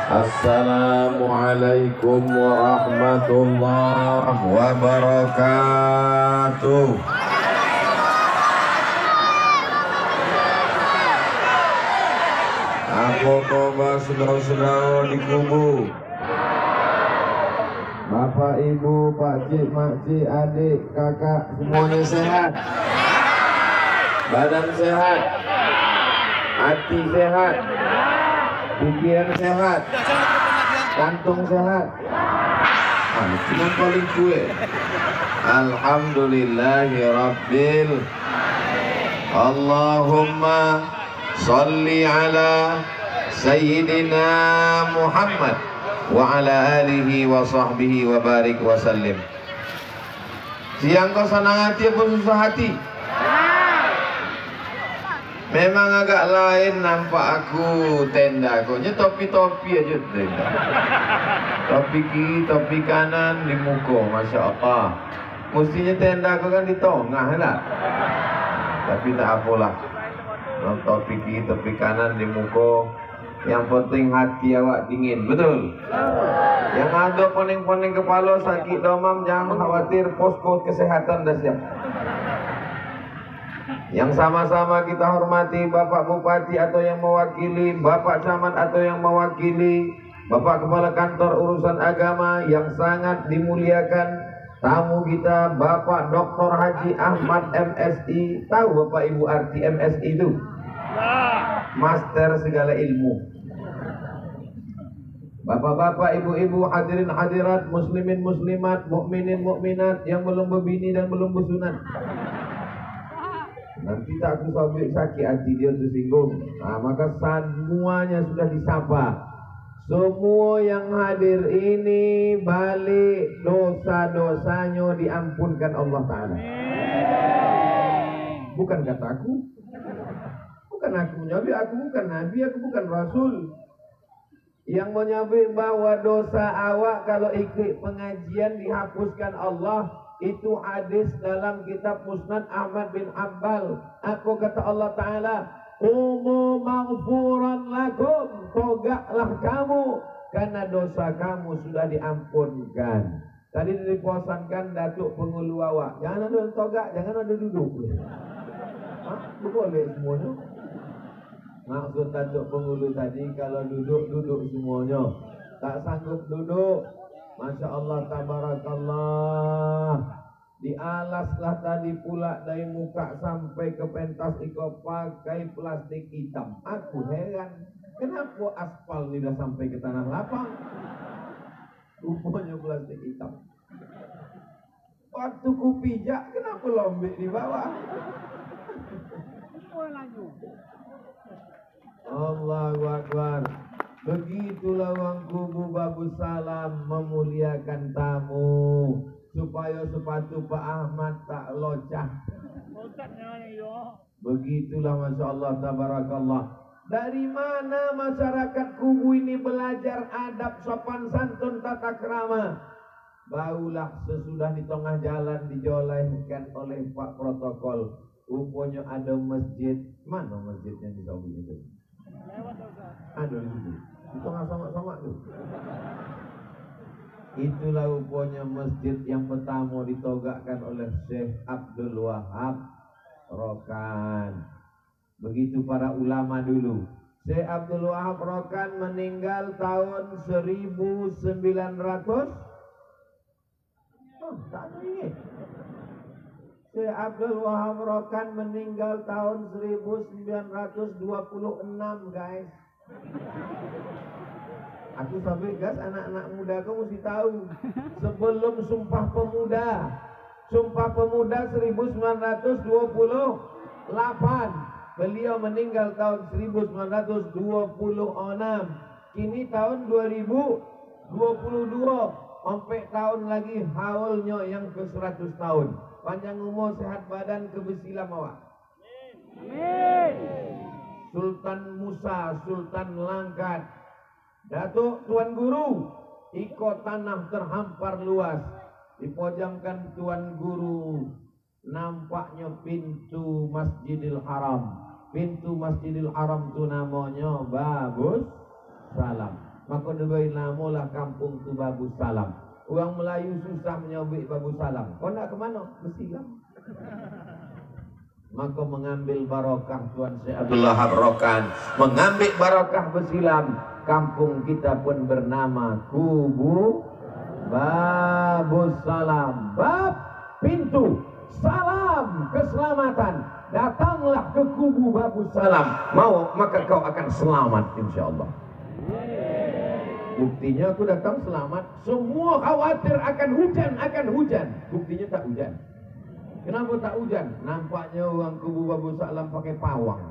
Assalamualaikum warahmatullahi wabarakatuh. Apa kabar saudara-saudara di kubu? Bapak, ibu, pakcik, makcik, adik, kakak, semuanya sehat? Badan sehat? Hati sehat? Pikiran sehat? Kantung sehat? Itu yang paling kue. Alhamdulillahi Rabbil. Allahumma salli ala Sayyidina Muhammad wa ala alihi wa sahbihi wa barik wa sallim. Siang kau senang hati apa susah hati? Memang agak lain nampak aku tenda aku. Nya topi-topi aja tenda. Topi kiri, topi kanan di muka, Masya Allah. Mestinya tenda aku kan di tengah lah. Tapi tak apalah. Topi kiri, topi kanan di muka. Yang penting hati awak dingin, betul? Yang ada poning-poning kepala sakit demam, jangan khawatir, posko kesehatan dah siap. Yang sama-sama kita hormati Bapak Bupati atau yang mewakili, Bapak Camat atau yang mewakili, Bapak Kepala Kantor Urusan Agama yang sangat dimuliakan, tamu kita Bapak Dr. Haji Ahmad MSI. Tahu Bapak Ibu arti MSI itu? Master segala ilmu. Bapak-bapak, ibu-ibu, hadirin hadirat, muslimin muslimat, mukminin mukminat yang belum berbini dan belum bersunat. Nanti tak aku sakit hati dia tersinggung. Nah, maka semuanya sudah disapa. Semua yang hadir ini balik dosa-dosanya diampunkan Allah Ta'ala. Bukan kataku. Bukan aku menyabit, aku bukan Nabi, aku bukan Rasul. Yang menyabit bahwa dosa awak kalau ikut pengajian dihapuskan Allah. Itu hadis dalam kitab Musnad Ahmad bin Hanbal. Aku kata Allah Ta'ala, Umu maghfuran lakum, togaklah kamu karena dosa kamu sudah diampunkan. Tadi diposankan Datuk Pengulu awak, jangan ada togak, jangan ada duduk. Hah? Boleh semuanya. Maksud Datuk Pengulu tadi kalau duduk semuanya. Tak sanggup duduk, Masya Allah, tabarakallah. Dialaslah tadi pula dari muka sampai ke pentas iko pakai plastik hitam. Aku heran, kenapa aspal tidak sampai ke tanah lapang? Rupanya plastik hitam. Waktu ku pijak, kenapa lombek di bawah? Allahu Akbar. Begitulah wang kubu Babu Salam memuliakan tamu supaya sepatu Pak Ahmad tak locah. Begitulah Masya Allah, tabarakallah. Dari mana masyarakat kubu ini belajar adab sopan santun tata krama? Baulah sesudah di tengah jalan dijolehkan oleh Pak Protokol. Rupanya ada masjid. Mana masjidnya di Saudi itu? Ada di situ. Di tengah sama-sama tuh. Itulah rupanya masjid yang pertama ditogakkan oleh Syekh Abdul Wahab Rokan. Begitu para ulama dulu. Syekh Abdul Wahab Rokan meninggal tahun 1900. Tak ingat. Syekh Abdul Wahab Rokan meninggal tahun 1926, guys. Aku sampai gas, anak-anak muda kau mesti tahu. Sebelum Sumpah Pemuda 1928, beliau meninggal tahun 1926. Kini tahun 2022, sampai tahun lagi haulnya yang ke 100 tahun. Panjang umur, sehat badan, kebesilan awak. Sultan Musa, Sultan Langkat, Datuk Tuan Guru, iko tanah terhampar luas. Dipojamkan Tuan Guru, nampaknya pintu Masjidil Haram. Pintu Masjidil Haram itu namanya Babus Salam. Maka diberi namalah kampung tu Babu Salam. Orang Melayu susah menyabik Babu Salam. Kau nak ke mana? Bersilam. Maka mengambil barokah Tuan Syekh Abdul Wahab Rokan, mengambil barokah bersilam. Kampung kita pun bernama Kubu Babu Salam. Bab pintu salam keselamatan. Datanglah ke Kubu Babu Salam. Mau maka kau akan selamat insyaallah. Buktinya aku datang selamat. Semua khawatir akan hujan. Buktinya tak hujan. Kenapa tak hujan? Nampaknya orang Kubu Babu Salam pakai pawang.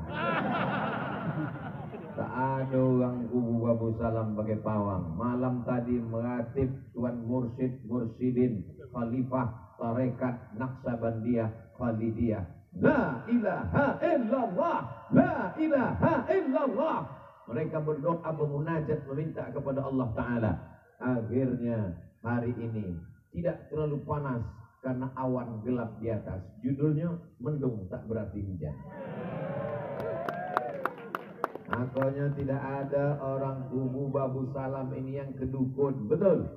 Tak ada orang Kubu Babu Salam pakai pawang. Malam tadi meratib Tuan Mursyid Mursyidin Khalifah Tarekat Naqsabandiyah Khalidiyah. La ilaha illallah, la ilaha illallah. Mereka berdoa bermunajat meminta kepada Allah Ta'ala. Akhirnya hari ini tidak terlalu panas karena awan gelap di atas. Judulnya mendung tak berarti hujan. Makanya tidak ada orang Kubu Babu Salam ini yang kedukun. Betul?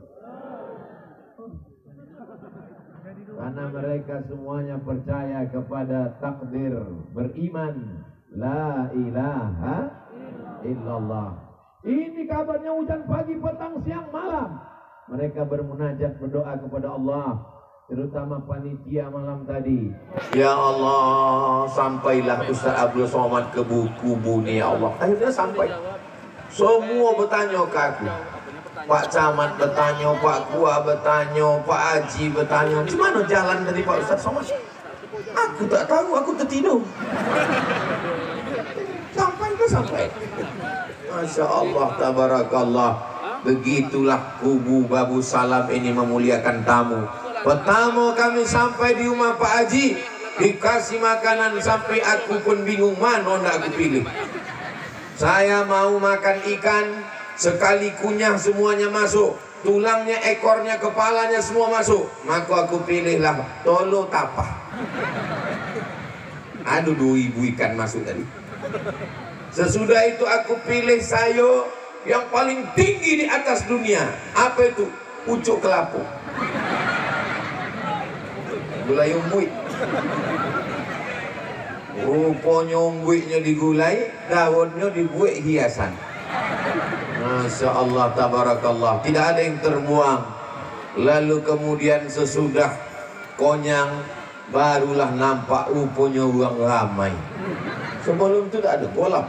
Karena mereka semuanya percaya kepada takdir, beriman la ilaha illallah. Ini kabarnya hujan pagi, petang, siang, malam. Mereka bermunajat berdoa kepada Allah, terutama panitia malam tadi. Ya Allah, sampailah Ustaz Abdul Somad ke kubu ni ya Allah. Akhirnya sampai. Semua bertanya ke aku. Pak Camat bertanya, Pak Kua bertanya, Pak Haji bertanya, gimana jalan dari Pak Ustaz Somad? Aku tak tahu, aku tertidur. Sampai. Masya Allah, tabarakallah. Begitulah Kubu Babu Salam ini memuliakan tamu. Pertama kami sampai di rumah Pak Haji, dikasih makanan sampai aku pun bingung mana nak aku pilih. Saya mau makan ikan, sekali kunyah semuanya masuk, tulangnya, ekornya, kepalanya semua masuk. Maka aku pilihlah tolo tapah. Aduh, 2.000 ikan masuk tadi. Sesudah itu aku pilih sayur yang paling tinggi di atas dunia. Apa itu? Pucuk kelapa. Gulai umbuit. Rupanya umbuitnya digulai, daunnya dibuat hiasan. Masya Allah, tabarakallah. Tidak ada yang terbuang. Lalu kemudian sesudah konyang, barulah nampak rupanya orang ramai. Sebelum itu tak ada golap.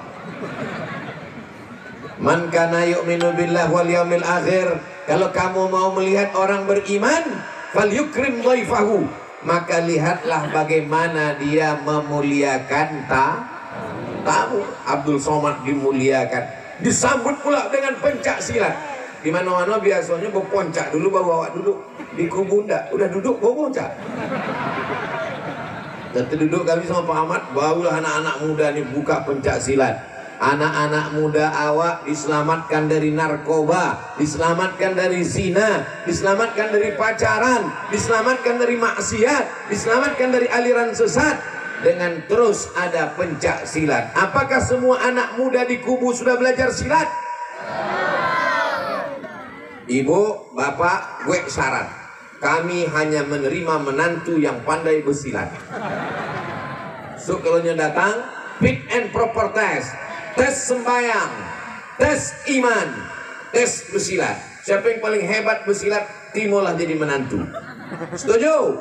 Man kana yu'minu billah wal yaumil akhir. Kalau kamu mau melihat orang beriman, falyukrim dhaifahu, maka lihatlah bagaimana dia memuliakan tamu. Abdul Somad dimuliakan, disambut pula dengan pencak silat. Di mana-mana biasanya berponcak dulu, baru awak duduk. Di kubu ndak, udah duduk baru poncak. Terduduk kami sama Pak Ahmad, barulah anak-anak muda ini buka pencak silat. Anak-anak muda awak diselamatkan dari narkoba, diselamatkan dari zina, diselamatkan dari pacaran, diselamatkan dari maksiat, diselamatkan dari aliran sesat, dengan terus ada pencak silat. Apakah semua anak muda di kubu sudah belajar silat? Ibu, bapak, gue syarat, kami hanya menerima menantu yang pandai bersilat. So kalau datang, fit and proper test, tes sembahyang, tes iman, tes bersilat. Siapa yang paling hebat bersilat, timulah jadi menantu. Setuju?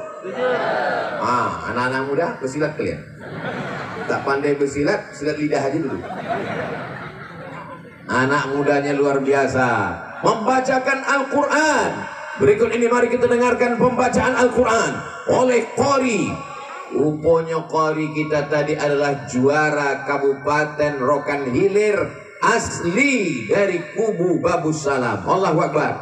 Anak-anak muda bersilat kalian. Tak pandai bersilat, silat lidah aja dulu. Anak mudanya luar biasa, membacakan Al-Quran. Berikut ini mari kita dengarkan pembacaan Al-Quran oleh Qori. Rupanya Qori kita tadi adalah juara Kabupaten Rokan Hilir, asli dari Kubu Babu Salam. Allahu Akbar.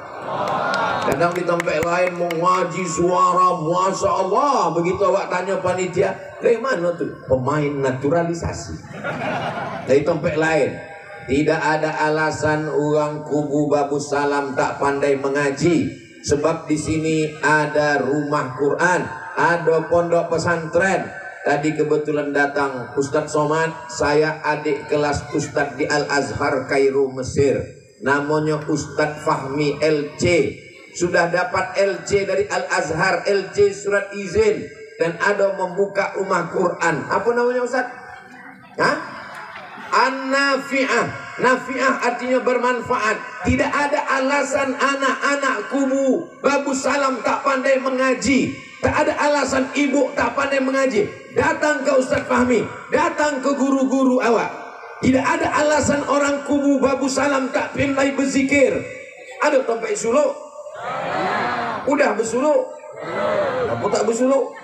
Kadang di tempat lain mau ngaji suara, Masya Allah. Begitu awak tanya panitia, dari mana tuh? Pemain naturalisasi. Dari tempat lain. Tidak ada alasan orang Kubu Babu Salam tak pandai mengaji. Sebab di sini ada rumah Quran, ada pondok pesantren. Tadi kebetulan datang Ustadz Somad, saya adik kelas Ustadz di Al-Azhar Kairo Mesir. namanya Ustadz Fahmi LC, sudah dapat LC dari Al-Azhar, LC surat izin, dan ada membuka rumah Quran. Apa namanya Ustadz? Hah? An-Nafi'ah. Nafi'ah artinya bermanfaat. Tidak ada alasan anak-anak kubu Babu Salam tak pandai mengaji. Tak ada alasan ibu tak pandai mengaji. Datang ke Ustadz Fahmi, datang ke guru-guru awak. Tidak ada alasan orang kubu Babu Salam tak pandai berzikir. Ada sampai suluk? Udah bersuluk? Apa tak bersuluk?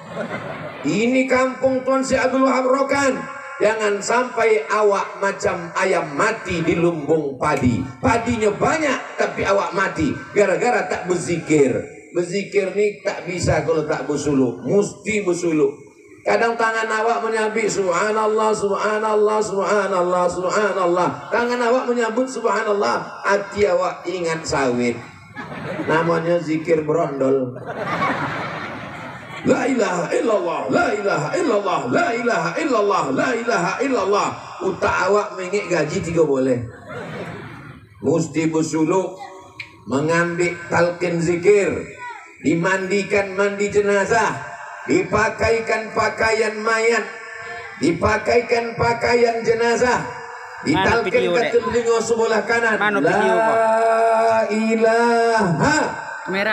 Ini kampung Tuan Syekh Abdul Wahab Rokan. Jangan sampai awak macam ayam mati di lumbung padi. Padinya banyak tapi awak mati gara-gara tak berzikir. Berzikir ni tak bisa kalau tak bersuluk. Mesti bersuluk. Kadang tangan awak menyabit subhanallah, subhanallah, subhanallah, subhanallah. Tangan awak menyambut subhanallah, hati awak ingat sawit. Namanya zikir berondol. La ilaha illallah, la ilaha illallah, la ilaha illallah, la ilaha illallah. Utak awak mengik gaji 3 boleh. Mesti bersuluk, mengambil talqin zikir, dimandikan mandi jenazah, dipakaikan pakaian mayat, dipakaikan pakaian jenazah, ditalkin ke telinga sebelah kanan. La ilaha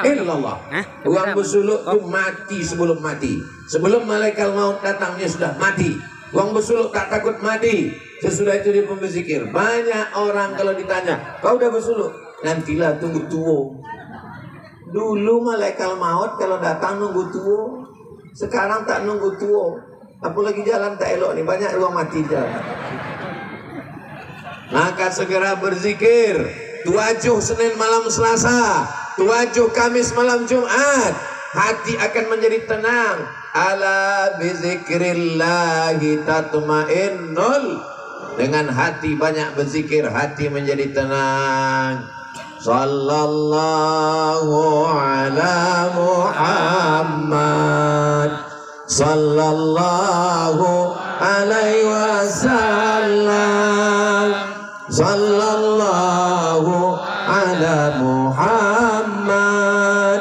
illallah. Orang bersuluk tu mati sebelum mati. Sebelum malaikat maut datangnya sudah mati. Orang bersuluk tak takut mati. Sesudah itu dia pun berzikir. Banyak orang kalau ditanya, kau udah bersuluk? Nantilah, tunggu tua. Dulu malaikat maut kalau datang nunggu tua. Sekarang tak nunggu tua. Apalagi jalan tak elok ni, banyak orang mati jalan. Maka segera berzikir. Tujuh Senin malam Selasa, tujuh Kamis malam Jumat, hati akan menjadi tenang. Ala bizikrillahi tatmainnul. Dengan hati banyak berzikir, hati menjadi tenang. Sallallahu ala Muhammad, sallallahu alaihi wasallam, sallallahu ala Muhammad,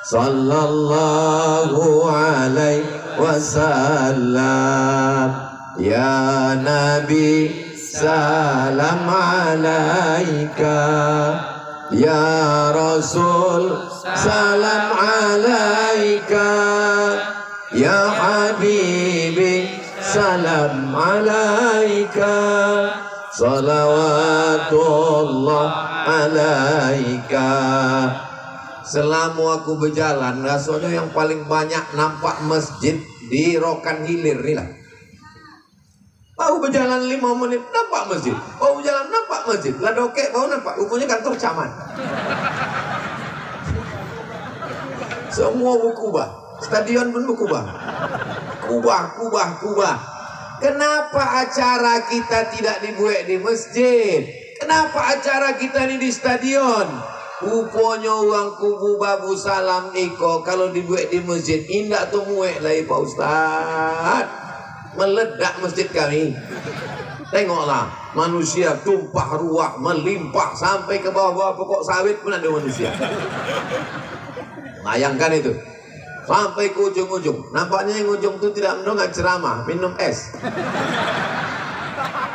sallallahu alaihi wasallam. Ya Nabi salam alaika, ya Rasul salam alaika, ya Habibi salam alaika, salawatullah alaika. Selama aku berjalan, rasanya yang paling banyak nampak masjid di Rokan Hilir ni lah. Baru berjalan 5 menit nampak masjid. Baru berjalan nampak masjid. Lah dokek baru nampak. Rupanya kantor camat. Semua berkubah. Stadion pun berkubah. Kubah. Kenapa acara kita tidak dibuat di masjid? Kenapa acara kita ini di stadion? Rupanya orang kubu Babu Salam iko kalau dibuat di masjid indah tu muek lah Pak Ustaz. Meledak masjid kami. Tengoklah, manusia tumpah ruah, melimpah sampai ke bawah-bawah pokok sawit pun ada manusia. Bayangkan itu. Sampai ke ujung-ujung. Nampaknya yang ujung itu tidak mendengar ceramah, minum es.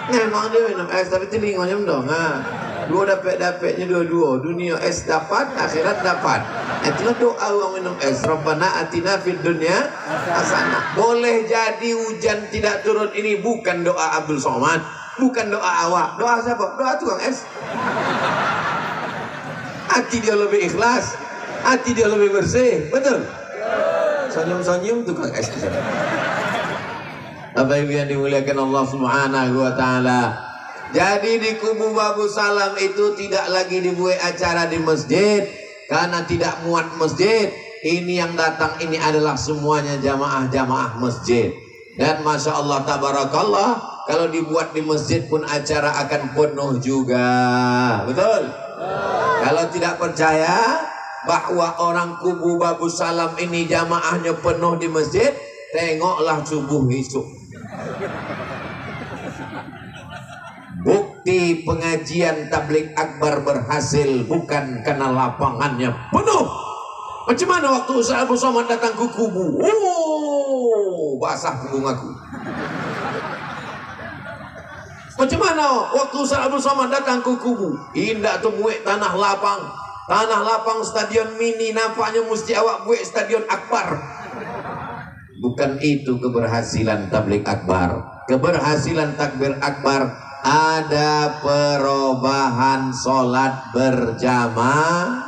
Memang dia minum es, tapi telinganya mendengar. Dua dapat-dapatnya dua-dua. Dunia es dapat, akhirat dapat. Itulah doa orang minum es. Rabbana atina fid dunya hasanah. Boleh jadi hujan tidak turun ini bukan doa Abdul Somad, bukan doa awak. Doa siapa? Doa tukang es. Hati dia lebih ikhlas, hati dia lebih bersih. Betul? Senyum-senyum tukang es. Bapak Ibu yang dimuliakan Allah Subhanahu wa taala. Jadi di kubu Babu Salam itu tidak lagi dibuat acara di masjid karena tidak muat masjid. Ini yang datang ini adalah semuanya jamaah-jamaah masjid. Dan Masya Allah tabarakallah, kalau dibuat di masjid pun acara akan penuh juga. Betul? Kalau tidak percaya bahwa orang kubu Babu Salam ini jamaahnya penuh di masjid, tengoklah subuh esok. bukti pengajian tabligh akbar berhasil bukan karena lapangannya penuh. Macam mana waktu Ustaz Abdul Somad datang ke kubu? Oh, basah punggung aku. Macam mana waktu Ustaz Abdul Somad datang ke kubu? Indah tu buat tanah lapang. Tanah lapang stadion mini, nampaknya mesti awak buat stadion akbar. Bukan itu keberhasilan tabligh akbar. Keberhasilan takbir akbar ada perubahan sholat berjamaah.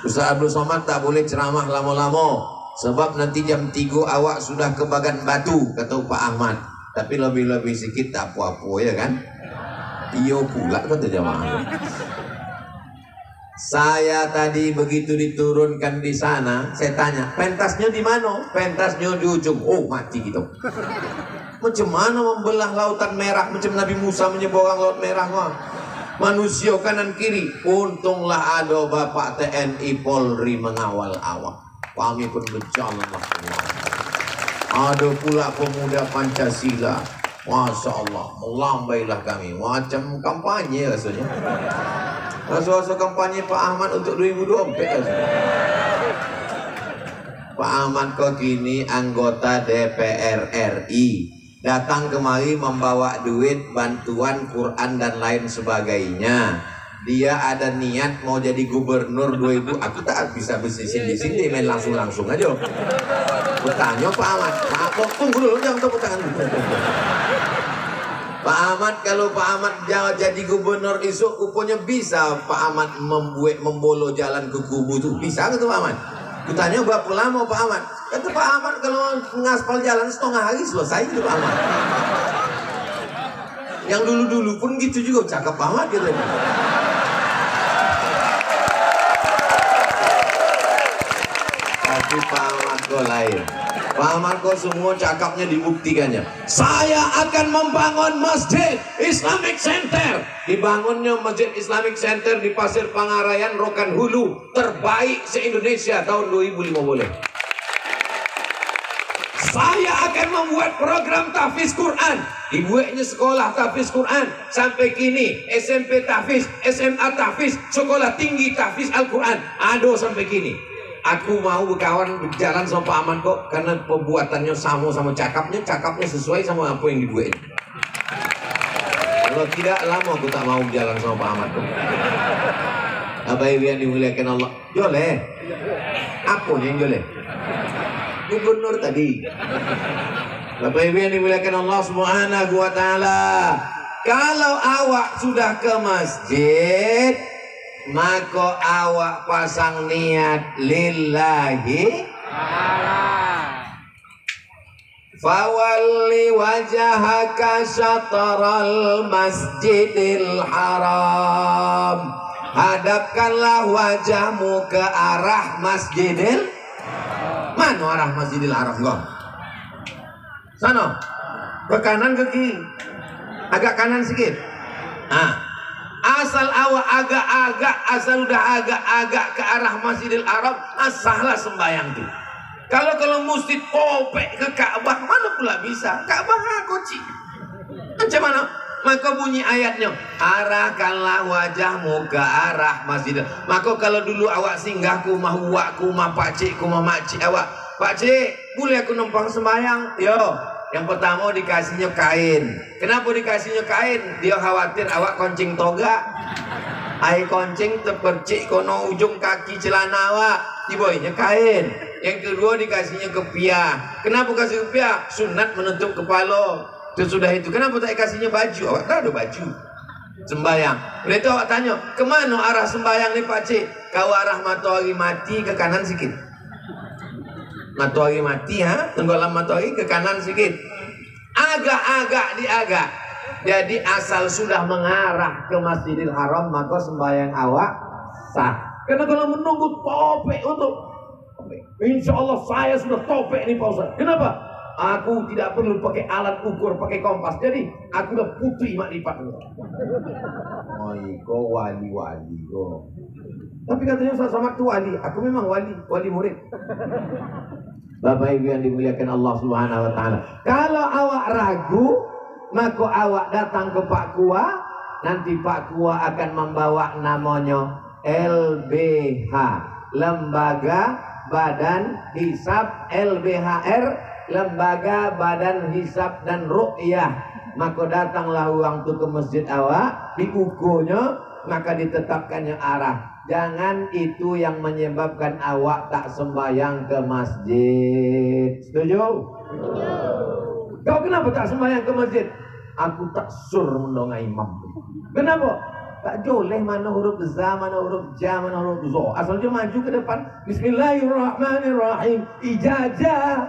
Ustaz Abdul Somad tak boleh ceramah lama-lama, sebab nanti jam 3 awak sudah ke Bagan Batu, kata Pak Ahmad. Tapi lebih-lebih sikit tak apa-apa, ya kan? Iyo pula kata jamaah. Saya tadi begitu diturunkan di sana, saya tanya, pentasnya di mana? Pentasnya di ujung. Oh, mati gitu. Macam mana membelah lautan merah macam Nabi Musa menyeberang laut merah, wah. Manusia kanan kiri. Untunglah ada Bapak TNI Polri mengawal awak. Kami pun berjalan. Ada pula pemuda Pancasila. Masya Allah, melambailah kami. Macam kampanye rasanya. Rasa-rasa kampanye Pak Ahmad untuk 2024 rasanya. Pak Ahmad kok kini anggota DPR RI. Datang kemari membawa duit, bantuan, Quran dan lain sebagainya. Dia ada niat mau jadi gubernur 2000. Aku tak bisa bisnisin di sini, main langsung aja. Aku tanya Pak Ahmad, Pak, tunggu dulu, jangan tepuk tangan dulu. Pak Ahmad, kalau Pak Ahmad jadi gubernur esok, rupanya bisa Pak Ahmad membolo jalan ke kubu itu. Bisa ke Pak Ahmad? Kutanya berapa lama Pak Ahmad? Kata Pak Ahmad kalau ngaspal jalan setengah hari selesai gitu Pak Ahmad. Yang dulu-dulu pun gitu juga, cakep Pak Ahmad gitu. Tapi Pak Ahmad kok lain. Pak Ahmad kok semua cakapnya dibuktikannya. Saya akan membangun masjid Islamic Center. Dibangunnya masjid Islamic Center di Pasir Pangarayan, Rokan Hulu, terbaik se-Indonesia tahun 2005 boleh. Saya akan membuat program tahfiz Quran. Dibuatnya sekolah tahfiz Quran. Sampai kini SMP tahfiz, SMA tahfiz, sekolah tinggi tahfiz Al-Quran. Ada sampai kini. Aku mau berkawan berjalan sama Pak Ahmad kok, karena pembuatannya sama cakapnya sesuai sama apa yang dibuatnya. Kalau tidak, lama aku tak mau berjalan sama Pak Ahmad kok. Apa yang dimuliakan Allah? Joleh. Apa yang joleh? Gubernur tadi. Bapak Ibu yang dimuliakan Allah Subhanahu wa taala, kalau awak sudah ke masjid, maka awak pasang niat lillahi fawalli wajhaka syatral masjidil haram. Hadapkanlah wajahmu ke arah masjidil. Mana arah masjidil haram kau? Sana. Ke kanan ke kiri? Agak kanan sedikit. Asal awak agak-agak, asal udah agak-agak ke arah Masjidil Haram, asahlah sembahyang tuh. Kalau mesti topek ke Ka'bah, mana pula bisa? Ka'bah koci. Macam mana? Maka bunyi ayatnya, arahkanlah wajahmu ke arah Masjidil. Maka kalau dulu awak singgah ku mah uak ku mah pakcik ku mah makcik awak, pakcik, boleh aku numpang sembahyang? Yo. Yang pertama dikasihnya kain. Kenapa dikasihnya kain? Dia khawatir awak koncing toga. Air koncing terpercik kono ujung kaki celana awak. Diboynya kain. Yang kedua dikasihnya kepiah. Kenapa kasih kepiah? Sunat menutup kepala. Sesudah itu kenapa tak kasihnya baju? Awak tak ada baju. Sembayang. Oleh itu awak tanya, kemana arah sembayang ni pakcik? Kau arah matahari mati ke kanan sikit. Matahari mati, tenggelam matahari ke kanan sedikit, agak-agak diagak. Jadi asal sudah mengarah ke Masjidil Haram, maka sembahyang awak sah. Karena kalau menunggu topek untuk insya Allah saya sudah topek nih Pak Ustaz. Kenapa? Aku tidak perlu pakai alat ukur, pakai kompas. Jadi aku udah putih mak lipat. Oh, kau wali kau. Tapi katanya Ustaz Somad itu wali. Aku memang wali murid. Bapak Ibu yang dimuliakan Allah Subhanahu wa taala. Kalau awak ragu, maka awak datang ke Pak Kua, nanti Pak Kua akan membawa namanya LBH, Lembaga Badan Hisab, LBHR, Lembaga Badan Hisab dan Ruqyah. Maka datanglah uang tu ke masjid awak, diukurnya, maka ditetapkannya arah. Jangan itu yang menyebabkan awak tak sembahyang ke masjid. Setuju? Kau kenapa tak sembahyang ke masjid? Aku tak sur mendonga imam. Kenapa? Tak joleh mana huruf za, mana huruf ja, mana huruf zo. Asalnya maju ke depan. Bismillahirrahmanirrahim. Ijazah.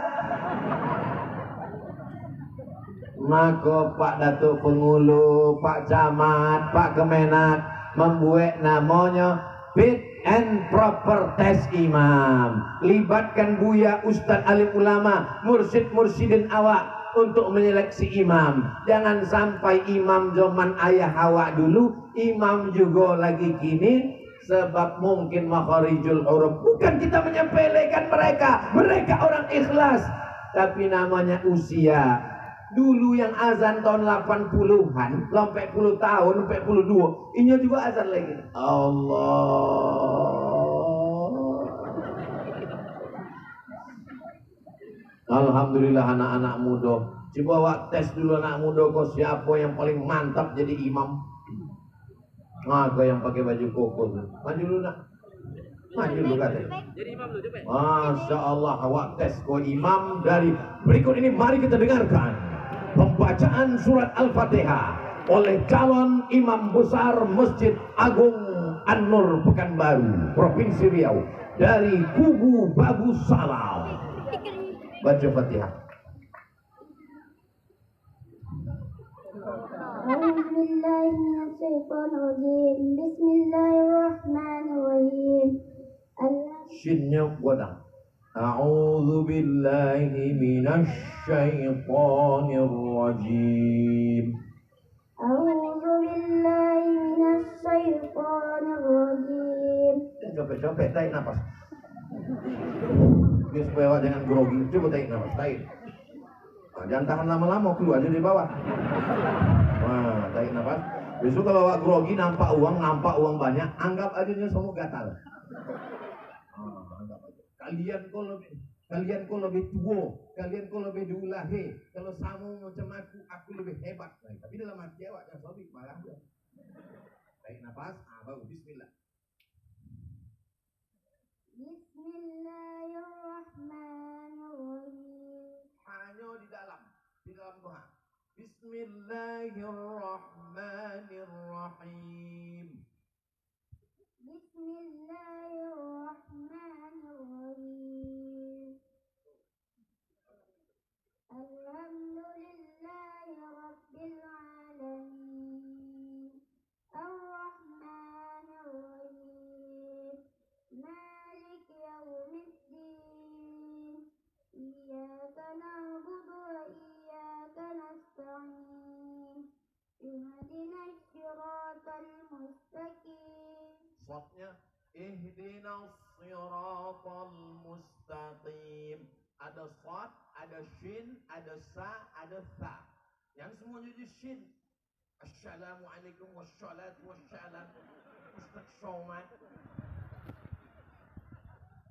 Maka Pak Datuk Pengulu, Pak Camat, Pak Kemenak membuat namanya fit and proper test imam. Libatkan buya, ustadz, alim ulama, mursyid-mursyidin awak untuk menyeleksi imam. Jangan sampai imam zaman ayah awak dulu, imam juga lagi kini, sebab mungkin makharijul huruf. Bukan kita menyepelekan mereka, mereka orang ikhlas, tapi namanya usia. Dulu yang azan tahun 80-an, sampai 10 tahun, sampai 12, ini juga azan lagi. Allah. Alhamdulillah anak-anak muda. Coba wak tes dulu anak muda kau siapa yang paling mantap jadi imam. Kau yang pakai baju koko. Maju dulu nak. Maju dulu katanya. Jadi imam dulu coba. Masya Allah, awak tes kau imam dari berikut ini. Mari kita dengarkan pembacaan surat Al-Fatihah oleh calon imam besar Masjid Agung An-Nur Pekanbaru, Provinsi Riau, dari kubu Babu Salam. Baca Fatihah. Bismillahirrahmanirrahim. Shinnya godang. A'udzu billahi minasy syaithanir rajim. A'udzu billahi minasy syaithanir rajim. Coba tarik nafas. Biar supaya awak jangan grogi. Coba tarik nafas, tarik. Nah, jangan tahan lama-lama, keluar aja di bawah. Nah, tarik nafas. Besok kalau awak grogi nampak uang banyak, anggap aja semua gatal. Kalian kok lebih tua, kalian kok lebih diulahi. Kalau sama macam aku lebih hebat. Nah, tapi dalam hati awak jangan sobik marah. Tarik nafas, baru bismillah. Bismillahirrahmanirrahim. Hanya di dalam doa. Bismillahirrahmanirrahim. Bismillahirrahmanirrahim. Alhamdulillahi Rabbil Alamin. Ar-Rahmanir-Rahim. Malik Yawmiddin. Iyyaka na'budu wa iyyaka nasta'in. Ihdinas siratal mustaqim. Shotnya ihdinas siratal mustaqim. Ada shot, ada shin, ada sa, ada tha. Yang semuanya di shin. Assalamualaikum wassalatu wassalam. Ustaz Syaumat.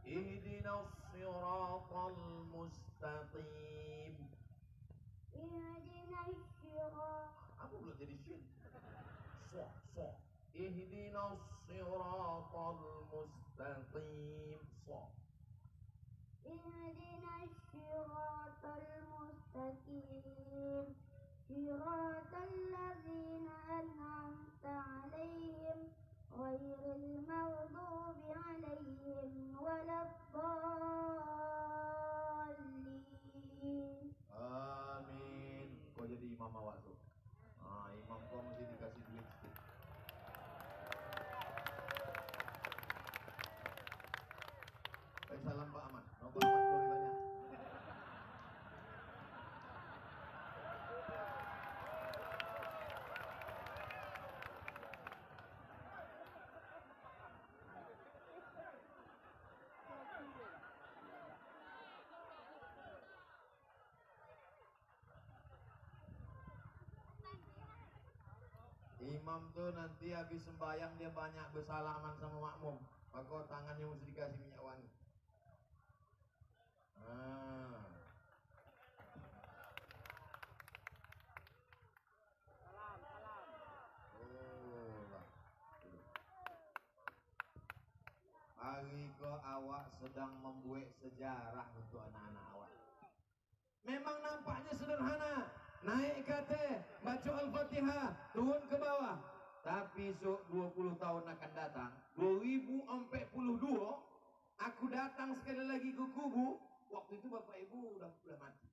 Ihdinas siratal mustaqim. Ihdinas siratal. Apa pula jadi shin? So. Ihdinas siratal mustaqim. So. Ihdinas siratal mustaqim. Siratal ladzina an'amta 'alaihim ghairil maghdubi 'alaihim waladdallin. Amin. Kau jadi imam awak tu. Imam kau mesti dikasih duit sikit. Salam Pak Ahmad. Pak Ahmad lebih banyak. Imam tuh nanti habis sembahyang dia banyak bersalaman sama makmum. Maka tangannya mesti dikasih minyak wangi. Hari ke awak sedang membuat sejarah untuk anak-anak awak. Memang nampaknya sederhana. Naik kate, baca Al-Fatihah, turun ke bawah. Tapi sok 20 tahun akan datang, 2042, aku datang sekali lagi ke kubu. Waktu itu bapak ibu udah mati.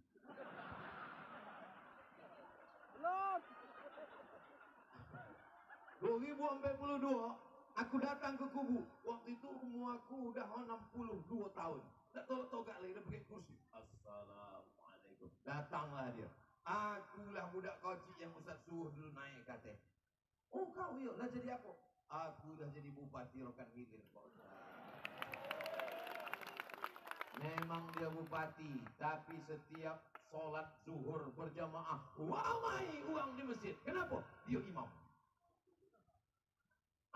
Belum. 2042, aku datang ke kubu. Waktu itu umur aku udah 62 tahun. Tak tolak-tolak lagi, udah pakai kursi. Assalamualaikum. Datanglah dia. Akulah budak kocik yang Ustaz suruh dulu naik kate. Oh kau yuk lah jadi apa? Aku dah jadi bupati Rokan Hilir. Memang dia bupati, tapi setiap sholat zuhur berjamaah ramai uang di masjid. Kenapa? Dia imam.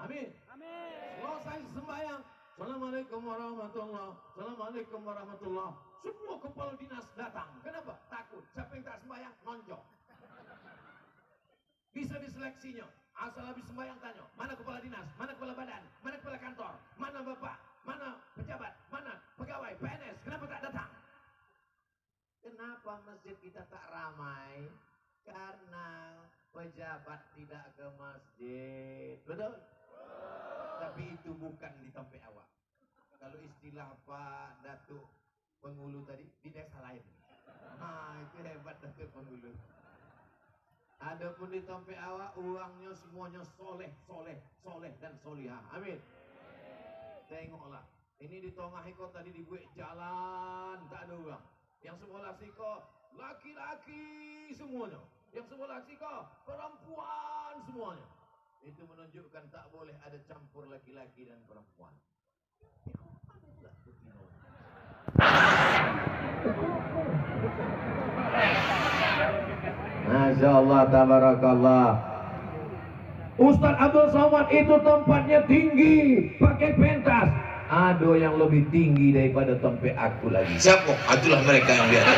Amin. Amin. Selesai sembahyang, Assalamualaikum warahmatullah. Assalamualaikum warahmatullah. Semua kepala dinas datang. Kenapa? Takut. Siapa yang tak sembahyang nonjok. Bisa diseleksinya. Asal habis sembahyang tanya, mana kepala dinas, mana kepala badan, mana kepala kantor, mana bapak, mana pejabat, mana pegawai PNS, kenapa tak datang? Kenapa masjid kita tak ramai? Karena pejabat tidak ke masjid. Betul? Tapi itu bukan di tempat awak. Kalau istilah Pak Datuk Penghulu tadi, di desa lain. Itu hebat Datuk Penghulu. Adapun di tempat awak uangnya semuanya soleh dan solihah. Amin. Tengoklah, ini di tengah ikut tadi dibuat jalan tak ada uang. Yang sebelah siko laki-laki semuanya, yang sebelah siko perempuan semuanya. Itu menunjukkan tak boleh ada campur laki-laki dan perempuan. Masya Allah, tabarakallah. Ustaz Abdul Somad itu tempatnya tinggi, pakai pentas. Ada yang lebih tinggi daripada tempat aku lagi. Siapa? Itulah mereka yang biasa.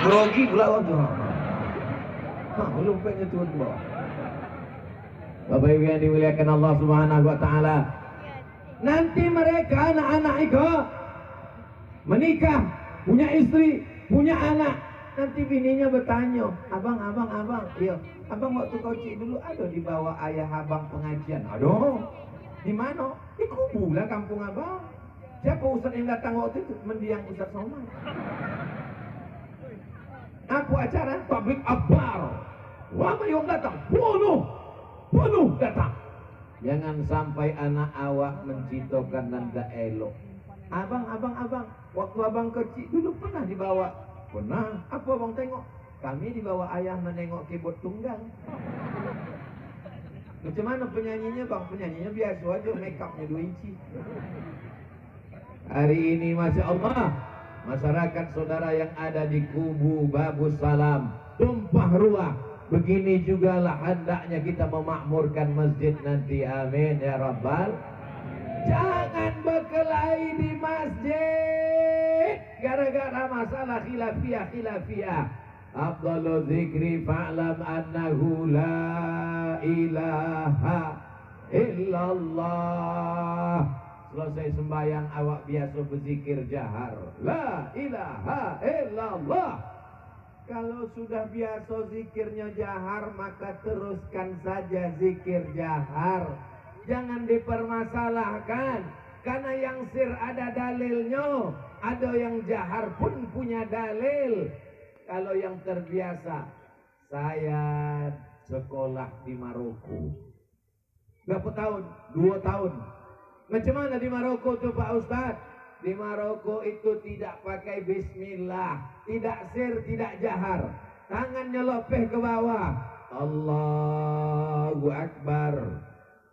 Grogi pula waktu. Belum pengen turun ke bawah. Bapak Ibu yang dimuliakan Allah Subhanahu wa taala. Nanti mereka anak-anak itu menikah, punya istri, punya anak. Nanti bininya bertanya, abang, iya, abang waktu kocik dulu ada di bawah ayah abang pengajian. Aduh, di mana? Di kubu lah kampung abang. Siapa ustaz yang datang waktu itu? Mendiang Ustaz Somad. Apa acara? Tablik akbar. Ramai yang datang, penuh datang. Jangan sampai anak awak mencitokan dan tak elok. Abang, waktu abang kecil dulu pernah dibawa. Pernah. Apa abang tengok? Kami dibawa ayah menengok keyboard tunggang. Macam mana penyanyinya bang? Penyanyinya biasa aja, make upnya 2 inci. Hari ini Masya Allah, masyarakat saudara yang ada di kubu Babus Salam tumpah ruah. Begini jugalah hendaknya kita memakmurkan masjid nanti. Amin ya Rabbal. Jangan berkelahi di masjid gara-gara masalah khilafiyah. Afdalu dzikri fa'lam annahu la ilaha illallah. Selesai sembahyang awak biasa berzikir jahar, la ilaha illallah. Kalau sudah biasa zikirnya jahar, maka teruskan saja zikir jahar. Jangan dipermasalahkan. Karena yang sir ada dalilnya, ada yang jahar pun punya dalil. Kalau yang terbiasa, saya sekolah di Maroko. Berapa tahun? 2 tahun. Macam mana di Maroko tuh Pak Ustadz? Di Maroko itu tidak pakai bismillah, tidak sir, tidak jahar. Tangannya lopeh ke bawah. Allahu Akbar.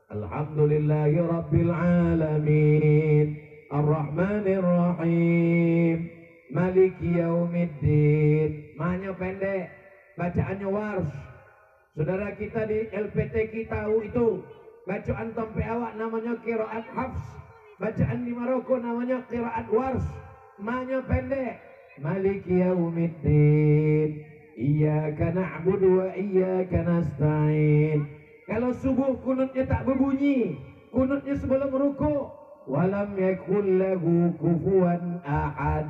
Alhamdulillahi Rabbil Alamin. Ar-Rahmanir Rahim. Maliki Yaumiddin. Mahnya pendek. bacaannya wars. Saudara kita di LPTQ tahu itu. Bacaan tompe awak namanya qiraat hafs. Bacaan di Maroko namanya qiraat wars. Manya pendek. Maliki yaumiddin. Iyyaka na'budu wa iyyaka nasta'in. Kalau subuh kunutnya tak berbunyi. Kunutnya sebelum rukuk. Walam yakul lahu kufuwan ahad.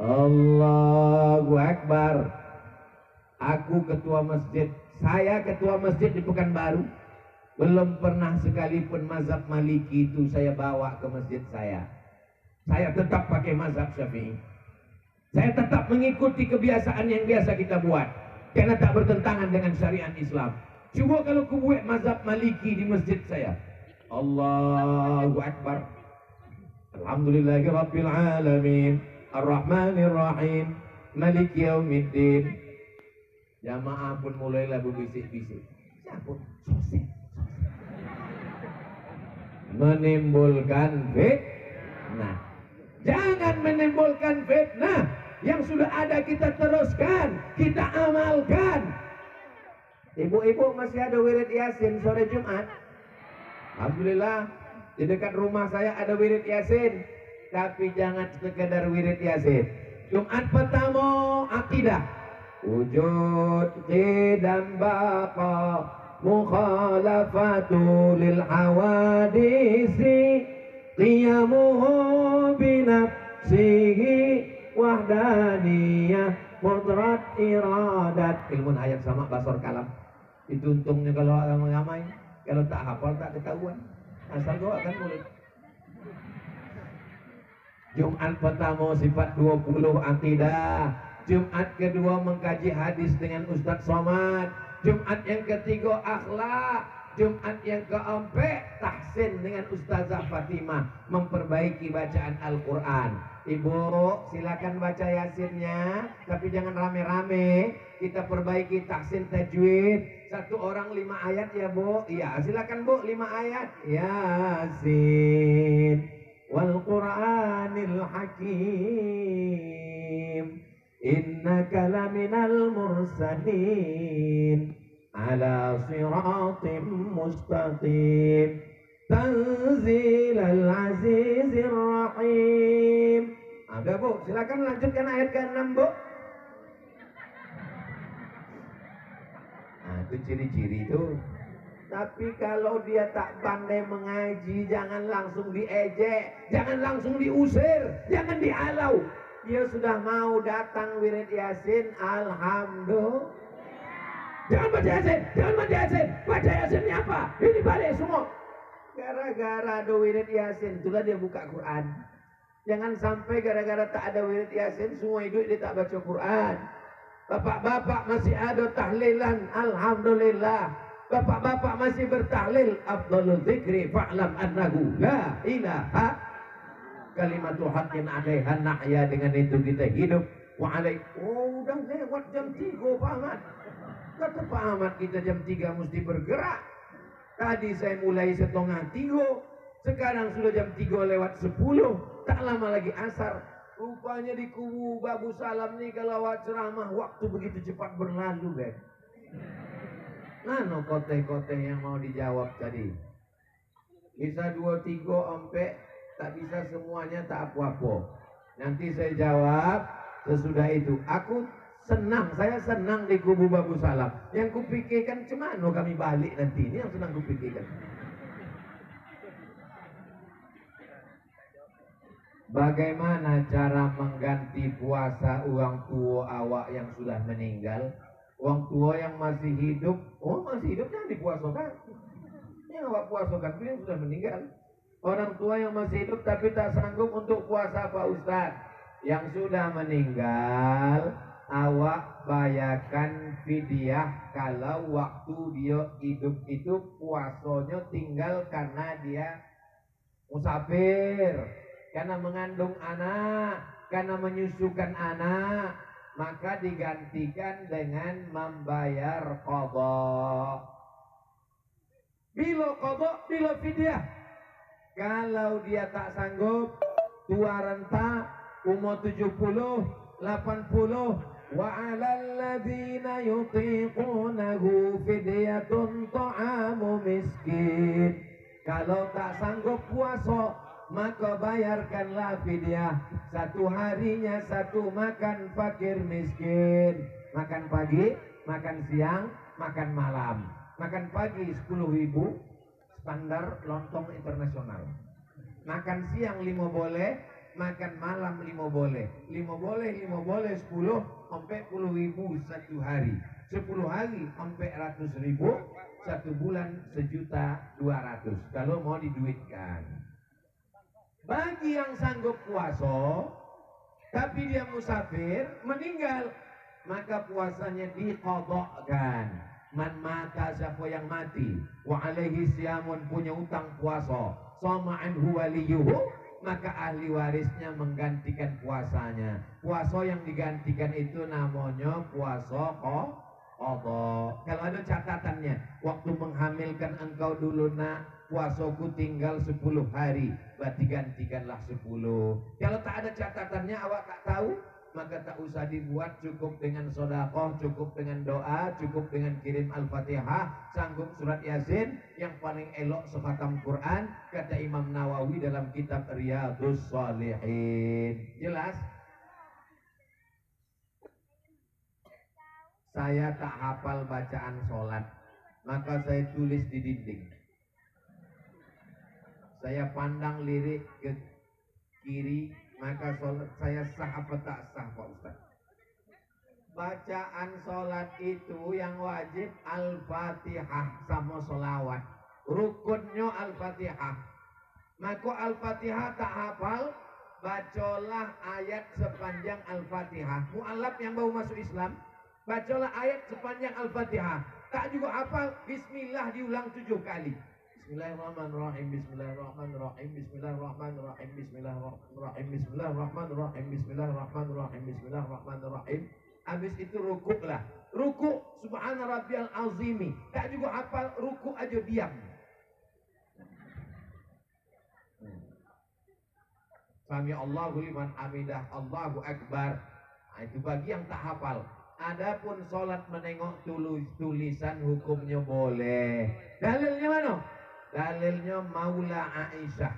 Allahu Akbar. Aku ketua masjid. Saya ketua masjid di Pekanbaru. Belum pernah sekalipun mazhab Maliki itu saya bawa ke masjid saya. Saya tetap pakai mazhab Syafi'i. Saya tetap mengikuti kebiasaan yang biasa kita buat. Karena tak bertentangan dengan syariat Islam. Coba kalau aku buat mazhab Maliki di masjid saya. Allahu Akbar. Alhamdulillahirabbil alamin. Ar-Rahmanir Rahim. Maliki yaumiddin. Jamaah pun mulailah berbisik-bisik. Siapa? Sosek. Menimbulkan fitnah. Jangan menimbulkan fitnah. Yang sudah ada kita teruskan, kita amalkan. Ibu-ibu masih ada wirid Yasin sore Jumat? Alhamdulillah, di dekat rumah saya ada wirid Yasin. Tapi jangan sekedar wirid Yasin. Jumat pertama akidah. Wujud qidam baqa mukhalafatu lil hawadisi qiyamuhu binafsihi wahdaniyah mudrat iradat. Ilmu ayat sama basor kalam. Itu untungnya kalau ngamai. Kalau tak hafal tak ketahuan. Asal doa kan boleh. Jumat pertama sifat 20 akidah. Jumat kedua mengkaji hadis dengan Ustaz Somad. Jumat yang ketiga akhlak. Jumat yang keempat tahsin dengan Ustazah Fatimah, memperbaiki bacaan Al-Quran. Ibu silakan baca Yasinnya, tapi jangan rame-rame. Kita perbaiki tahsin tajwid. 1 orang 5 ayat ya Bu. Iya silakan Bu, 5 ayat. Yasin wal Qur'anil Hakim innaka laminal mursalin ala siratim mustaqim tanzilal azizir rahim. Ada Bu, silakan lanjutkan ayat ke-6 Bu. Nah itu ciri-ciri itu. Tapi kalau dia tak pandai mengaji, jangan langsung diejek, jangan langsung diusir, jangan dihalau. Dia sudah mau datang wirid Yasin, alhamdulillah. Jangan baca Yasin, jangan baca Yasin. Baca Yasinnya apa? Ini balik semua. Gara-gara ada wirid Yasin, itulah dia buka Quran. Jangan sampai gara-gara tak ada wirid Yasin, semua hidup dia tak baca Quran. Bapak-bapak masih ada tahlilan, alhamdulillah. Bapak-bapak masih bertahlil, afdhalul dzikri fa'lam annahu la ilaha kalimatu haqqin 'alaiha nahya, dengan itu kita hidup. Wa alaik. Oh, udah lewat jam 3 Pak Ahmad. Kata Pak Ahmad kita jam 3 mesti bergerak. Tadi saya mulai 2:30, sekarang sudah jam 3 lewat 10. Tak lama lagi asar. Rupanya di kubu Babu Salam nih kalau ceramah waktu begitu cepat berlalu, guys. Nano kote-kote yang mau dijawab tadi. Bisa 2-3 sampai tak bisa semuanya, tak apa-apa. Nanti saya jawab sesudah itu. Aku senang, saya senang di kubu Babu Salam. Yang kupikirkan cemano kami balik nanti, ini yang senang kupikirkan. Bagaimana cara mengganti puasa uang tua awak yang sudah meninggal? Uang tua yang masih hidup, oh masih hidup jangan dipuasakan. Yang awak puasakan itu yang sudah meninggal. Orang tua yang masih hidup tapi tak sanggup untuk puasa Pak Ustadz. Yang sudah meninggal, awak bayarkan fidyah kalau waktu dia hidup itu puasanya tinggal karena dia musafir, karena mengandung anak, karena menyusukan anak, maka digantikan dengan membayar qadha. Bila qadha, bila fidyah. Kalau dia tak sanggup, tua renta, umur 70, 80. Wa 'alal ladzina yutiqunahu fidyatun ta'amu miskin. Kalau tak sanggup puasa, maka bayarkanlah fidyah. Satu harinya satu makan fakir miskin. Makan pagi, makan siang, makan malam. Makan pagi 10.000 standar lontong internasional. Makan siang 5 boleh, makan malam 5 boleh. 5 boleh 10 sampai 10.000 satu hari. 10 hari sampai 100.000, satu bulan 1.200.000 kalau mau diduitkan. Bagi yang sanggup puasa tapi dia musafir meninggal, maka puasanya diqadhakan. Man mata, siapa yang mati, wa alaihi siyamun, punya utang puasa, sama anhu waliyuhu, maka ahli warisnya menggantikan puasanya. Puasa yang digantikan itu namanya puasa qadha. Kalau ada catatannya, waktu menghamilkan engkau dulu nak, puasaku tinggal 10 hari, berarti gantikanlah 10. Kalau tak ada catatannya, awak tak tahu, maka tak usah dibuat. Cukup dengan sedekah, cukup dengan doa, cukup dengan kirim Al-Fatihah, sanggup surat Yasin, yang paling elok sekhatam Quran, kata Imam Nawawi dalam kitab Riyadhus Shalihin. Jelas? Saya tak hafal bacaan sholat, maka saya tulis di dinding. Saya pandang lirik ke kiri, maka sholat saya sah apa tak sah, Pak Ustaz? Bacaan sholat itu yang wajib Al-Fatihah sama sholawat. Rukunnya Al-Fatihah. Maka Al-Fatihah tak hafal, bacalah ayat sepanjang Al-Fatihah. Mu'alaf yang baru masuk Islam, bacalah ayat sepanjang Al-Fatihah. Tak juga hafal, bismillah diulang 7 kali. Bismillahirrahmanirrahim, bismillahirrahmanirrahim, bismillahirrahmanirrahim, bismillahirrahmanirrahim, bismillahirrahmanirrahim, bismillahirrahmanirrahim, bismillahirrahmanirrahim. Habis itu rukuklah. Rukuk subhana rabbiyal azimi. Tak juga hafal, rukuk aja diam. Sami Allahu liman hamidah, Allahu akbar. Nah, itu bagi yang tak hafal. Adapun sholat menengok tulisan hukumnya boleh. Dalilnya mana? Dalilnya Maula Aisyah.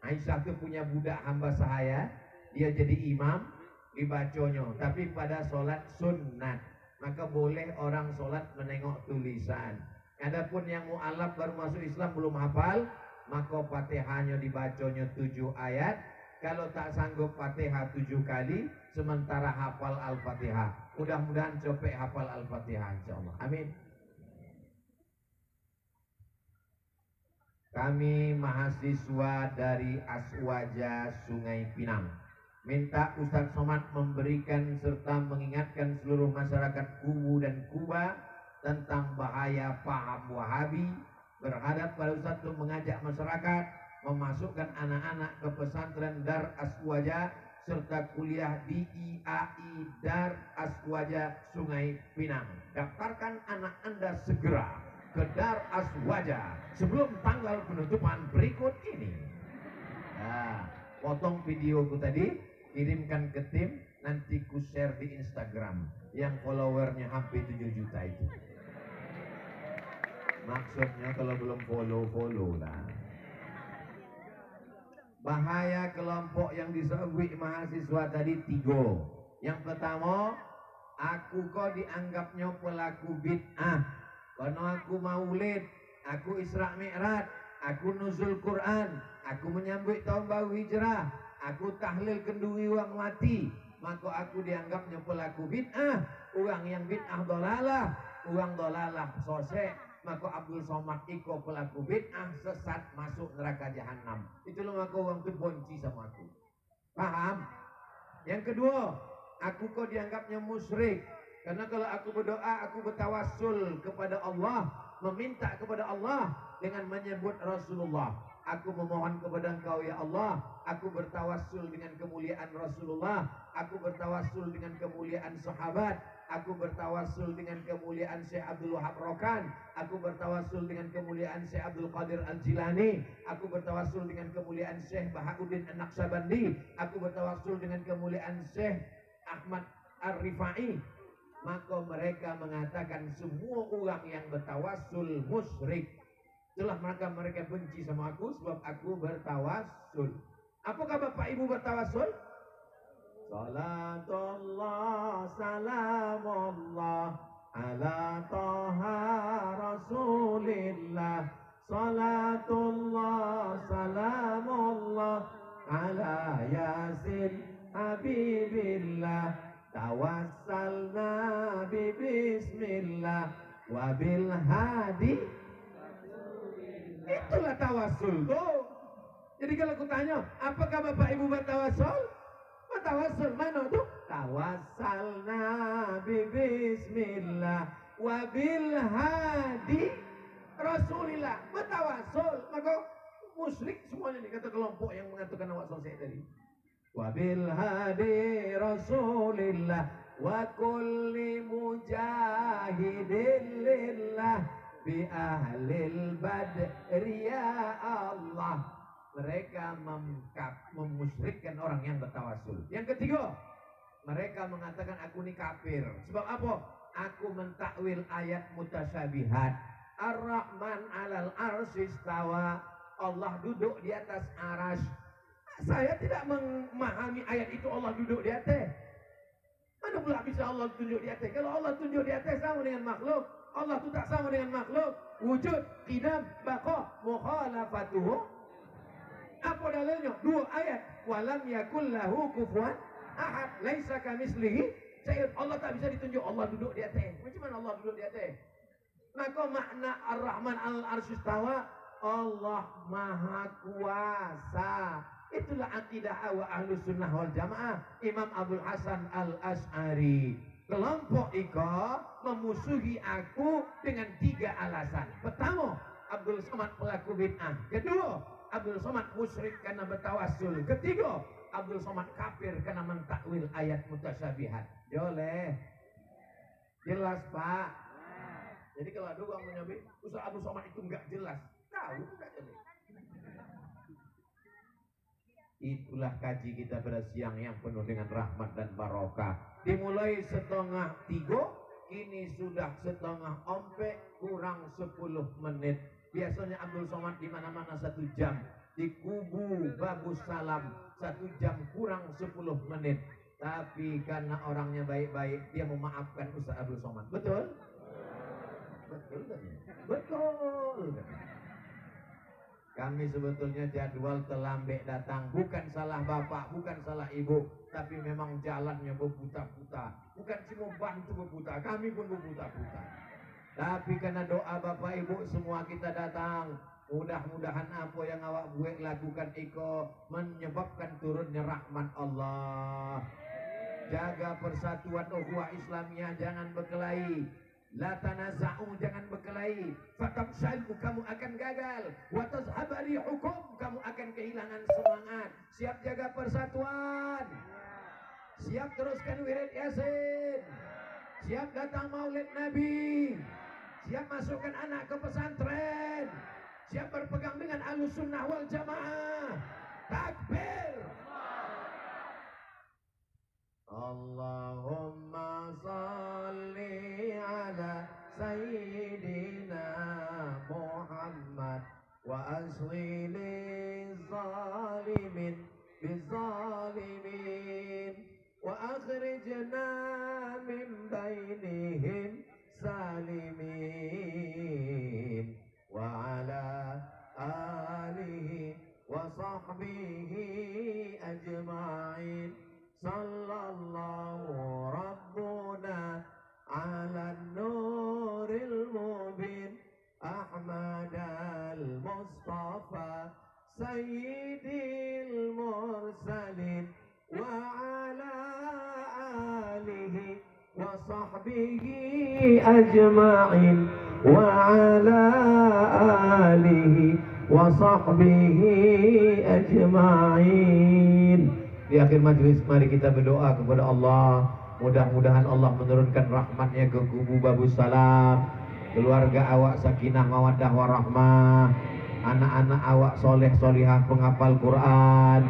Aisyah itu punya budak hamba sahaya, dia jadi imam, dibaconya. Tapi pada sholat sunnat, maka boleh orang sholat menengok tulisan. Adapun yang mu'alaf baru masuk Islam belum hafal, maka Fatihahnya dibaconya 7 ayat. Kalau tak sanggup Fatihah 7 kali, sementara hafal Al-Fatihah. Mudah-mudahan copek hafal Al-Fatihah, insyaallah. Amin. Kami mahasiswa dari Aswaja Sungai Pinang minta Ustadz Somad memberikan serta mengingatkan seluruh masyarakat Kubu dan Kuba tentang bahaya paham Wahabi. Berhadap pada Ustadz untuk mengajak masyarakat memasukkan anak-anak ke pesantren Dar Aswaja serta kuliah di IAI Dar Aswaja Sungai Pinang. Daftarkan anak Anda segera ke Dar Aswaja sebelum tanggal penutupan berikut ini. Nah, potong videoku tadi, kirimkan ke tim, nanti ku share di Instagram yang followernya hampir 7 juta itu. Maksudnya kalau belum follow lah. Bahaya kelompok yang disebut mahasiswa tadi 3. Yang pertama, aku kok dianggapnya pelaku bid'ah. Karena aku maulid, aku Isra Mi'raj, aku nuzul Quran, aku menyambut tahun baru hijrah, aku tahlil kenduri orang mati, maka aku dianggapnya pelaku bid'ah. Orang yang bid'ah dolalah, orang dolalah sosek, maka Abdul Somad iko pelaku bid'ah, sesat, masuk neraka jahanam. Itulah maka orang itu benci sama aku. Paham? Yang kedua, aku kok dianggapnya musyrik. Karena kalau aku berdoa, aku bertawassul kepada Allah, meminta kepada Allah dengan menyebut Rasulullah. Aku memohon kepada Engkau ya Allah. Aku bertawassul dengan kemuliaan Rasulullah. Aku bertawassul dengan kemuliaan sahabat. Aku bertawassul dengan kemuliaan Syekh Abdul Wahab Rokan. Aku bertawassul dengan kemuliaan Syekh Abdul Qadir Al-Jilani. Aku bertawassul dengan kemuliaan Syekh Bahaudin An-Naqsabandi. Aku bertawassul dengan kemuliaan Syekh Ahmad Ar-Rifai. Maka mereka mengatakan semua orang yang bertawassul musyrik. Itulah mereka benci sama aku sebab aku bertawassul. Apakah Bapak Ibu bertawassul? Salatullah salamullah ala taha rasulillah. Salatullah salamullah ala yasin habibillah. Tawassalna bi bismillah wa bil hadi. Itulah tawassul tuh. Jadi kalau aku tanya, apakah Bapak Ibu bertawassul? Bertawassul mana tuh? Tawassalna bi bismillah wa bil hadi Rasulillah. Bertawassul. Maka musyrik semuanya nih, kata kelompok yang mengatakan awak selesai tadi. Wa bil hadi Rasulillah wa kulli mujahidin lillah bi ahlil badri ya Allah. Mereka memusyrikkan orang yang bertawassul. Yang ketiga, mereka mengatakan aku ini kafir. Sebab apa? Aku mentakwil ayat mutasyabihat. Ar-Rahman 'alal arsy istawa. Allah duduk di atas aras. Saya tidak memahami ayat itu Allah duduk di atas. Mana pula bisa Allah tunjuk di atas? Kalau Allah tunjuk di atas sama dengan makhluk. Allah itu tak sama dengan makhluk. Wujud, qidam, baqa, mukhalafatuhu. Apa dalilnya? Dua ayat. Walam yakul lahu kufuwan ahad. Laisa kamitslihi syai'un. Allah tak bisa ditunjuk. Allah duduk di atas. Macam mana Allah duduk di atas? Maka makna Ar-Rahman al-Arsy istawa, Allah Maha Kuasa. Itulah akidah Ahlus Sunnah wal Jamaah Imam Abdul Hasan Al-Asy'ari. Kelompok Ika memusuhi aku dengan 3 alasan. Pertama, Abdul Somad pelaku bid'ah. Kedua, Abdul Somad musyrik karena bertawassul. Ketiga, Abdul Somad kafir karena mentakwil ayat mutasyabihat. Boleh. Jelas Pak. Jadi kalau ada orang menyebut Ustaz Abdul Somad itu enggak jelas. Tahu enggak jelas. Itulah kaji kita pada siang yang penuh dengan rahmat dan barokah. Dimulai 2:30, kini sudah 3:30 kurang 10 menit. Biasanya Abdul Somad di mana-mana 1 jam. Di kubu Babus Salam 1 jam kurang 10 menit. Tapi karena orangnya baik-baik, dia memaafkan Ustaz Abdul Somad. Betul? Betul kan? Betul. Kami sebetulnya jadwal terlambat datang. Bukan salah bapak, bukan salah ibu. Tapi memang jalannya berputar-putar. Bukan cuma bantu berputar, kami pun berputar-putar. Tapi karena doa bapak ibu semua kita datang. Mudah-mudahan apa yang awak buat lakukan Iko menyebabkan turunnya rahmat Allah. Jaga persatuan ukhuwah Islamiyah, jangan berkelahi. La tanaza'u, jangan berkelahi. Fatabshalu, kamu akan gagal. Wa tazhabari hukum, kamu akan kehilangan semangat. Siap jaga persatuan. Siap teruskan wirid Yasin. Siap datang Maulid Nabi. Siap masukkan anak ke pesantren. Siap berpegang dengan Ahlus Sunnah wal Jamaah. Takbir. Allahumma salli ala Sayyidina Muhammad wa asli lizzalimin bizzalimin wa akhrijna min bainihim salimin wa ala alihi wa sahbihi ajma'in. Sallallahu Rabbuna ala nuril mubin Ahmad al-Mustafa Sayyidil Mursalin wa ala alihi wa sahbihi ajma'in wa ala alihi وصحبه أجمعين. Di akhir majlis mari kita berdoa kepada Allah. Mudah-mudahan Allah menurunkan rahmatnya ke kubu Babus Salam, keluarga awak sakinah mawaddah warahmah, anak-anak awak soleh solihah penghafal Quran,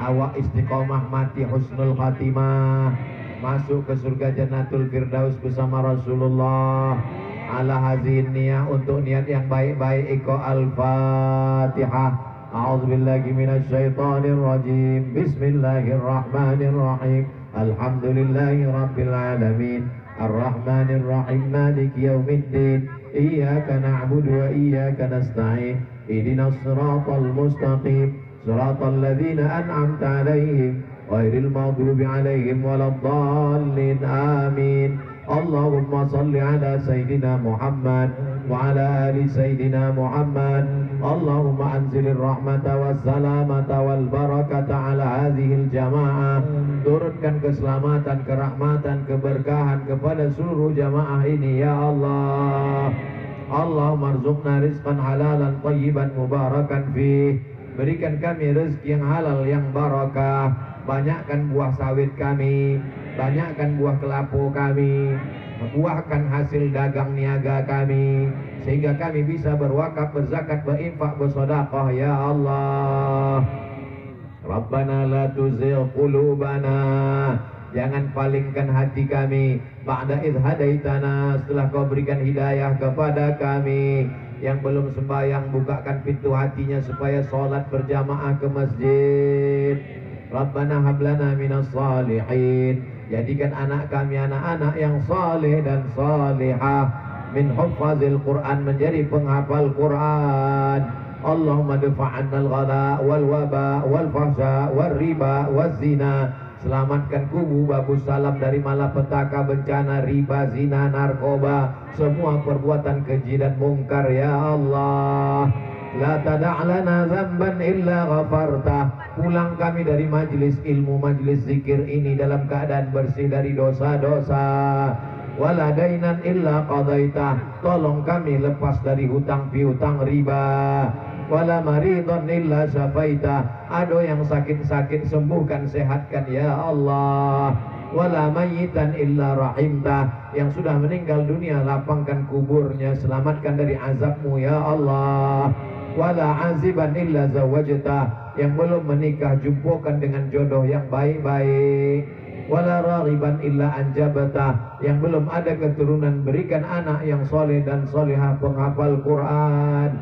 awak istiqomah mati husnul khatimah, masuk ke surga Jannatul Firdaus bersama Rasulullah. Ala hazin niyah, untuk niat yang baik-baik. Iko al-Fatihah. A'udzubillahi minasyaitonir rajim. Bismillahirrahmanirrahim. Alhamdulillahi rabbil alamin. Ar-Rahmanir Rahim. Maliki yaumiddin. Iyyaka na'budu wa iyyaka nasta'in. Ihdinas siratal mustaqim. Siratal ladzina an'amta 'alaihim ghairil maghdubi 'alaihim waladdallin. Amin. Allahumma salli ala Sayyidina Muhammad wa ala ali Sayyidina Muhammad. Allahumma anzilir rahmata wassalamata wal barakata ala hadhil jamaah. Turunkan keselamatan, kerahmatan, keberkahan kepada seluruh jamaah ini ya Allah. Allahumma arzuqna rizqan halalan tayyiban mubarakan fih. Berikan kami rezeki yang halal yang barakah. Banyakkan buah sawit kami, banyakkan buah kelapa kami, buahkan hasil dagang niaga kami, sehingga kami bisa berwakaf, berzakat, berinfak, bersedekah ya Allah. Rabbana la tuzigh qulubana, jangan palingkan hati kami. Ba'da idh hadaitana, setelah kau berikan hidayah kepada kami. Yang belum sembahyang, bukakan pintu hatinya supaya sholat berjamaah ke masjid. Rabbana hablana minas salihin, jadikan anak kami anak-anak yang saleh dan salihah. Min huffazil Quran, menjadi penghafal Quran. Allahumma dafa'anna al-ghala wal waba wal fahsya wal riba wal zina. Selamatkan kubu Babus Salam dari malapetaka, bencana, riba, zina, narkoba, semua perbuatan keji dan mungkar ya Allah. La tada'lana zamban illa ghafartah. Pulang kami dari majlis ilmu, majlis zikir ini dalam keadaan bersih dari dosa-dosa. Wala dainan illa qadaitah. Tolong kami lepas dari hutang piutang riba. Wala maridhan illa syafaitah. Ada yang sakit-sakit, sembuhkan, sehatkan ya Allah. Wala mayyitan illa rahimtah. Yang sudah meninggal dunia, lapangkan kuburnya, selamatkan dari azabmu ya Allah. Wala aziban illa zawajtah. Yang belum menikah, jumpukan dengan jodoh yang baik-baik. Wala raghiban illa anjabtah. Yang belum ada keturunan, berikan anak yang soleh dan solehah penghafal Quran.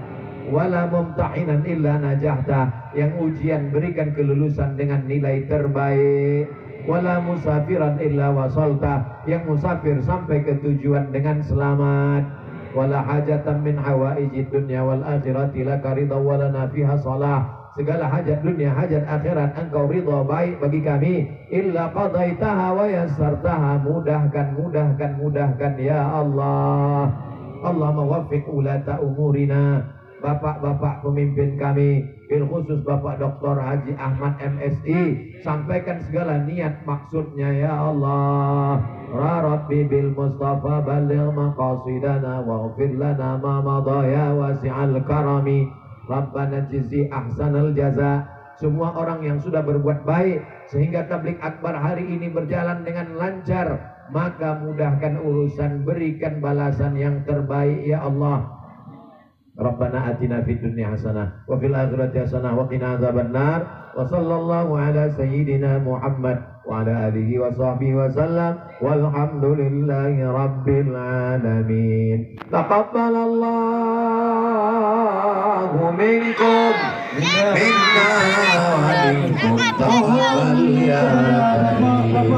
Wala mumtahinan illa najahta. Yang ujian, berikan kelulusan dengan nilai terbaik. Wala musafiran illa wasalta. Yang musafir sampai ke tujuan dengan selamat. Wala hajatan min hawaijid dunya wal akhirati laka ridha wa lana fiha salah. Segala hajat dunia, hajat akhirat engkau ridha baik bagi kami. Illa qadaitaha wa yassartaha. Mudahkan, mudahkan, mudahkan ya Allah. Allahumma waffiq ulata umurina, bapak-bapak pemimpin kami, bil khusus Bapak Dr. Haji Ahmad MSI, sampaikan segala niat maksudnya ya Allah. Ya Rabbi bil Mustafa baligh maqasidana waghfir lana ma madha ya wasi'al karami. Rabbana jizi ahsanal jaza. Semua orang yang sudah berbuat baik sehingga tabligh akbar hari ini berjalan dengan lancar, maka mudahkan urusan, berikan balasan yang terbaik ya Allah. Rabbana atina fid dunya hasanah wa fil akhirati hasanah wa qina adzabannar. Wa sallallahu ala sayyidina Muhammad wa ala alihi wa sahbihi wa sallam. Walhamdulillahi rabbil alamin. Taqabbalallahu minkum minna wa minkum taqabbal ya karim.